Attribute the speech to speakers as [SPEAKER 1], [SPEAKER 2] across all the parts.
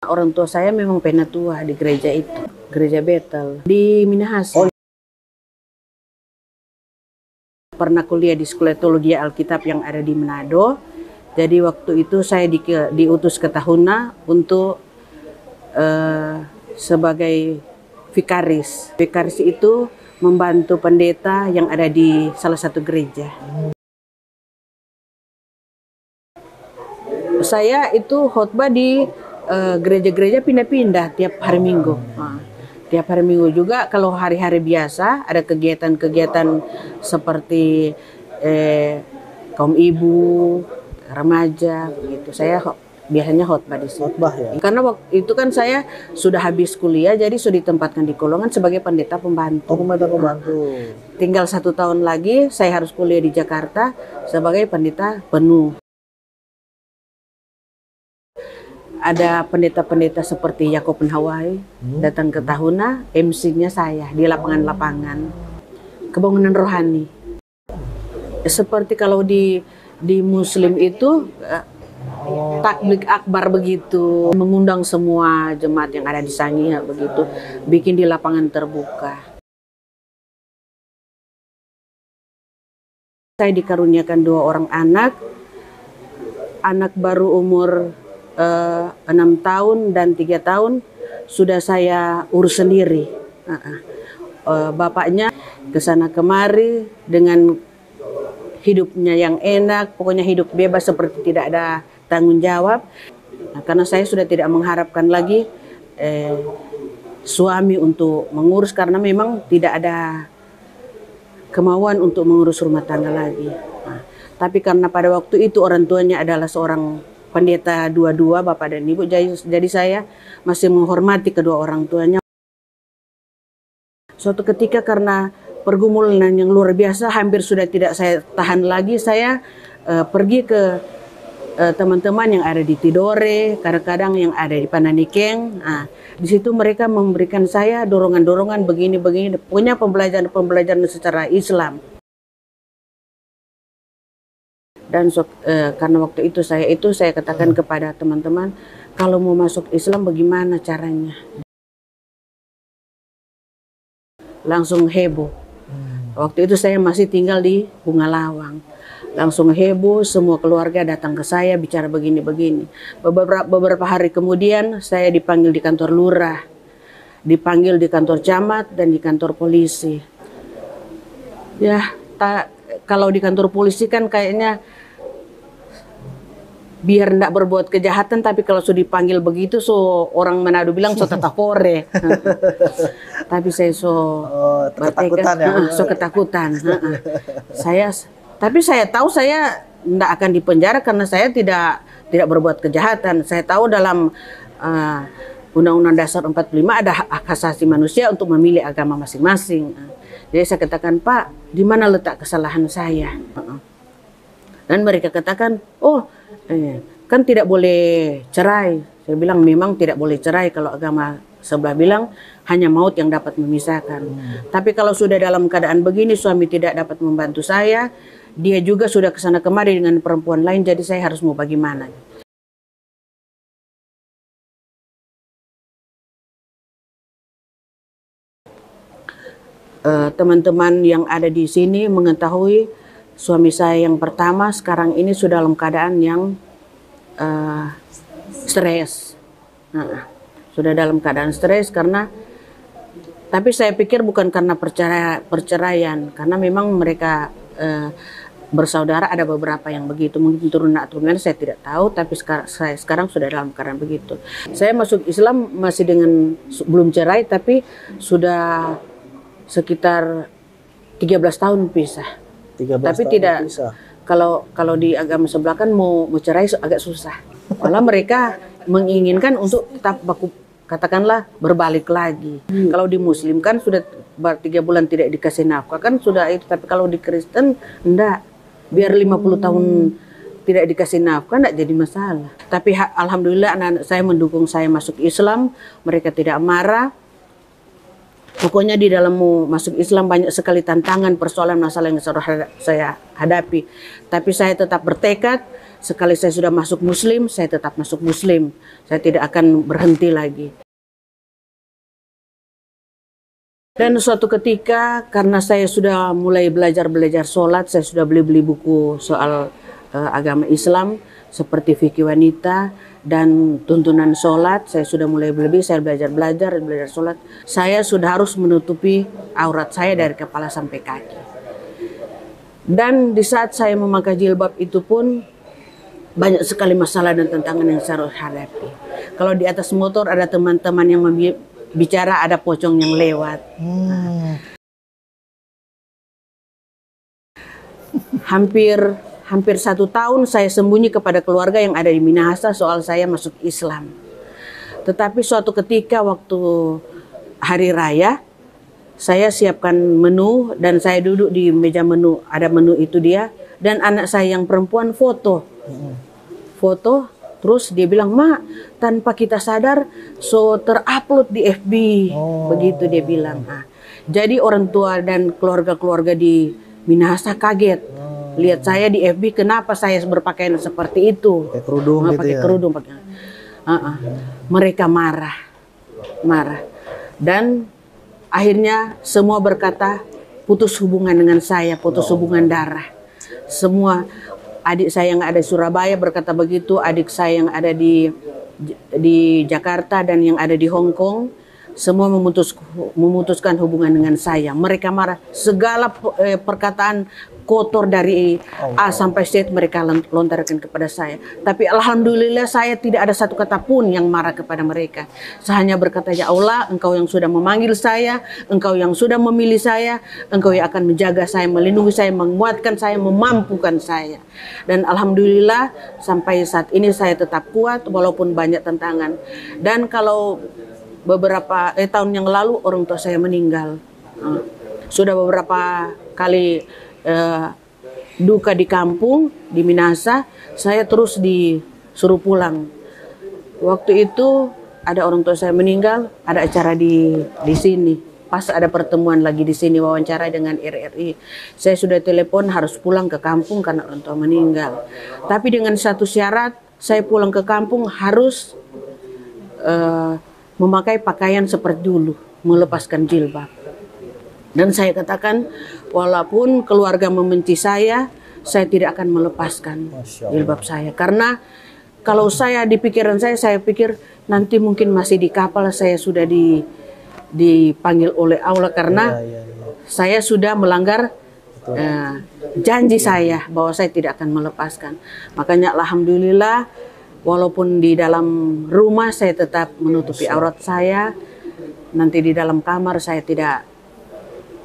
[SPEAKER 1] Orang tua saya memang penatua di gereja itu, gereja Bethel di Minahasa. Pernah kuliah di Sekolah Teologi Alkitab yang ada di Manado. Jadi waktu itu saya diutus ke Tahuna untuk sebagai vikaris. Vikaris itu membantu pendeta yang ada di salah satu gereja. Saya itu khotbah di gereja-gereja pindah-pindah tiap hari Minggu. Tiap hari Minggu juga kalau hari-hari biasa ada kegiatan-kegiatan seperti kaum ibu, remaja, begitu. Saya biasanya khotbah di sini. Khotbah ya. Karena waktu itu kan saya sudah habis kuliah, jadi sudah ditempatkan di Kolongan sebagai pendeta pembantu.
[SPEAKER 2] Oh, pendeta pembantu.
[SPEAKER 1] Tinggal 1 tahun lagi saya harus kuliah di Jakarta sebagai pendeta penuh. Ada pendeta-pendeta seperti Yakob Hawaii datang ke Tahuna, MC-nya saya di lapangan-lapangan kebangunan rohani. Seperti kalau di Muslim itu takbik akbar begitu, mengundang semua jemaat yang ada di Sangihe begitu, bikin di lapangan terbuka. Saya dikaruniakan 2 orang anak baru umur 6 tahun dan 3 tahun sudah saya urus sendiri. Bapaknya kesana kemari dengan hidupnya yang enak, pokoknya hidup bebas seperti tidak ada tanggung jawab. Karena saya sudah tidak mengharapkan lagi suami untuk mengurus karena memang tidak ada kemauan untuk mengurus rumah tangga lagi. Tapi karena pada waktu itu orang tuanya adalah seorang pendeta dua-dua, bapak dan ibu, jadi saya masih menghormati kedua orang tuanya. Suatu ketika karena pergumulan yang luar biasa, hampir sudah tidak saya tahan lagi, saya pergi ke teman-teman yang ada di Tidore, kadang-kadang yang ada di Pananikeng. Di situ mereka memberikan saya dorongan-dorongan begini-begini, punya pembelajaran secara Islam. Dan karena waktu itu saya katakan kepada teman-teman, kalau mau masuk Islam bagaimana caranya? Langsung heboh. Waktu itu saya masih tinggal di Bunga Lawang. Langsung heboh, semua keluarga datang ke saya bicara begini-begini. Beberapa hari kemudian saya dipanggil di kantor lurah, dipanggil di kantor camat dan di kantor polisi. Ya, kalau di kantor polisi kan kayaknya biar tidak berbuat kejahatan, tapi kalau sudah dipanggil begitu, so orang Manado bilang so tetapore. Tapi saya
[SPEAKER 2] ketakutan ya.
[SPEAKER 1] Ketakutan. Tapi saya tahu saya tidak akan dipenjara karena saya tidak berbuat kejahatan. Saya tahu dalam Undang-Undang Dasar 45 ada hak asasi manusia untuk memilih agama masing-masing. Jadi saya katakan, Pak, di mana letak kesalahan saya? Dan mereka katakan, kan tidak boleh cerai. Saya bilang memang tidak boleh cerai kalau agama sebelah bilang hanya maut yang dapat memisahkan. Tapi kalau sudah dalam keadaan begini, suami tidak dapat membantu saya, dia juga sudah kesana kemari dengan perempuan lain, jadi saya harus mau bagaimana? Teman-teman yang ada di sini mengetahui suami saya yang pertama sekarang ini sudah dalam keadaan yang stres. Sudah dalam keadaan stres karena, tapi saya pikir bukan karena perceraian, karena memang mereka bersaudara ada beberapa yang begitu, mungkin turun atau gimana saya tidak tahu, tapi saya sekarang sudah dalam keadaan begitu. Saya masuk Islam masih dengan belum cerai, tapi sudah sekitar 13 tahun pisah. 13 tapi tahun tidak pisah. kalau di agama sebelah kan mau cerai agak susah. Malah mereka menginginkan untuk tetap katakanlah berbalik lagi. Kalau di Muslim kan sudah 3 bulan tidak dikasih nafkah kan sudah itu. Tapi kalau di Kristen enggak. Biar 50 tahun tidak dikasih nafkah enggak jadi masalah. Tapi alhamdulillah anak-anak saya mendukung saya masuk Islam. Mereka tidak marah. Pokoknya di dalam masuk Islam banyak sekali tantangan, persoalan, masalah yang saya hadapi. Tapi saya tetap bertekad, sekali saya sudah masuk Muslim, saya tetap masuk Muslim. Saya tidak akan berhenti lagi. Dan suatu ketika karena saya sudah mulai belajar sholat, saya sudah beli buku soal agama Islam seperti fikih wanita dan tuntunan sholat. Saya sudah mulai saya belajar sholat. Saya sudah harus menutupi aurat saya dari kepala sampai kaki. Dan di saat saya memakai jilbab itu pun banyak sekali masalah dan tantangan yang saya harus hadapi. Kalau di atas motor ada teman-teman yang bicara, ada pocong yang lewat. Hampir 1 tahun saya sembunyi kepada keluarga yang ada di Minahasa soal saya masuk Islam. Tetapi suatu ketika waktu hari raya, saya siapkan menu dan saya duduk di meja menu. Ada menu itu dia dan anak saya yang perempuan foto. Terus dia bilang, "Ma, tanpa kita sadar terupload di FB." Begitu dia bilang. Nah, jadi orang tua dan keluarga-keluarga di Minahasa kaget. Lihat saya di FB, kenapa saya berpakaian seperti itu?
[SPEAKER 2] Pakai kerudung gitu
[SPEAKER 1] pakai
[SPEAKER 2] ya?
[SPEAKER 1] kerudung. Mereka marah. Dan akhirnya semua berkata putus hubungan dengan saya, putus hubungan darah. Semua adik saya yang ada di Surabaya berkata begitu, adik saya yang ada di Jakarta dan yang ada di Hong Kong, semua memutuskan hubungan dengan saya. Mereka marah, segala perkataan kotor dari A sampai Z mereka lontarkan kepada saya. Tapi alhamdulillah saya tidak ada satu kata pun yang marah kepada mereka. Saya hanya berkata, "Ya Allah, Engkau yang sudah memanggil saya, Engkau yang sudah memilih saya, Engkau yang akan menjaga saya, melindungi saya, menguatkan saya, memampukan saya." Dan alhamdulillah sampai saat ini saya tetap kuat walaupun banyak tantangan. Dan kalau beberapa tahun yang lalu orang tua saya meninggal. Sudah beberapa kali duka di kampung di Minahasa, saya terus disuruh pulang. Waktu itu ada orang tua saya meninggal, ada acara di sini. Pas ada pertemuan lagi di sini wawancara dengan RRI. Saya sudah telepon harus pulang ke kampung karena orang tua meninggal. Tapi dengan satu syarat, saya pulang ke kampung harus memakai pakaian seperti dulu, melepaskan jilbab. Dan saya katakan, walaupun keluarga membenci saya tidak akan melepaskan jilbab saya. Karena kalau saya di pikiran saya pikir nanti mungkin masih di kapal saya sudah dipanggil oleh Allah karena saya sudah melanggar janji saya bahwa saya tidak akan melepaskan. Makanya alhamdulillah walaupun di dalam rumah saya tetap menutupi aurat saya, nanti di dalam kamar saya tidak.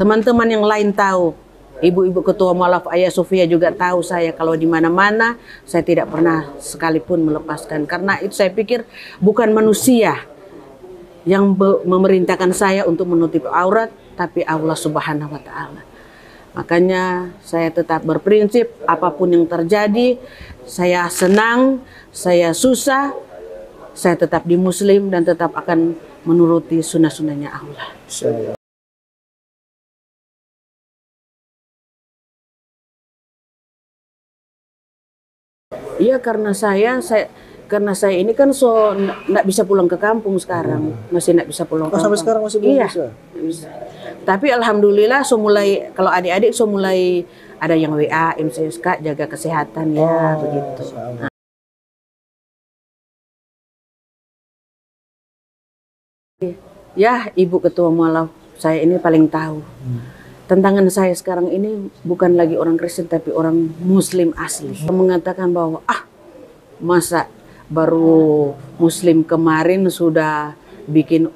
[SPEAKER 1] Teman-teman yang lain tahu, ibu-ibu ketua mualaf Ayah Sofia juga tahu saya kalau di mana-mana saya tidak pernah sekalipun melepaskan. Karena itu saya pikir bukan manusia yang memerintahkan saya untuk menutupi aurat, tapi Allah Subhanahu wa Ta'ala. Makanya saya tetap berprinsip apapun yang terjadi, saya senang, saya susah, saya tetap di Muslim dan tetap akan menuruti sunnah-sunnahnya Allah. Iya, karena saya ini kan nggak bisa pulang ke kampung sekarang, masih nggak bisa pulang.
[SPEAKER 2] Sampai sekarang masih belum bisa.
[SPEAKER 1] Tapi alhamdulillah kalau adik-adik mulai ada yang WA, MCSK jaga kesehatan ya begitu. Ya, Ibu Ketua Mualaf saya ini paling tahu. Tantangan saya sekarang ini bukan lagi orang Kristen tapi orang Muslim asli. Mengatakan bahwa masa baru Muslim kemarin sudah bikin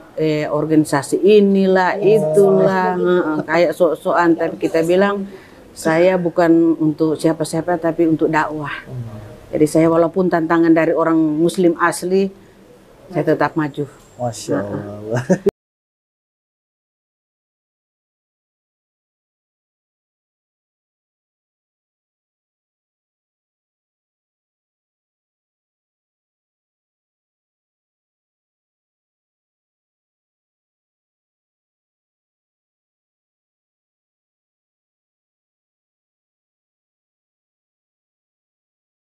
[SPEAKER 1] organisasi inilah itulah kayak sok-sokan, tapi kita bilang Saya bukan untuk siapa-siapa tapi untuk dakwah. Jadi saya walaupun tantangan dari orang Muslim asli, saya tetap maju.
[SPEAKER 2] Masya Allah.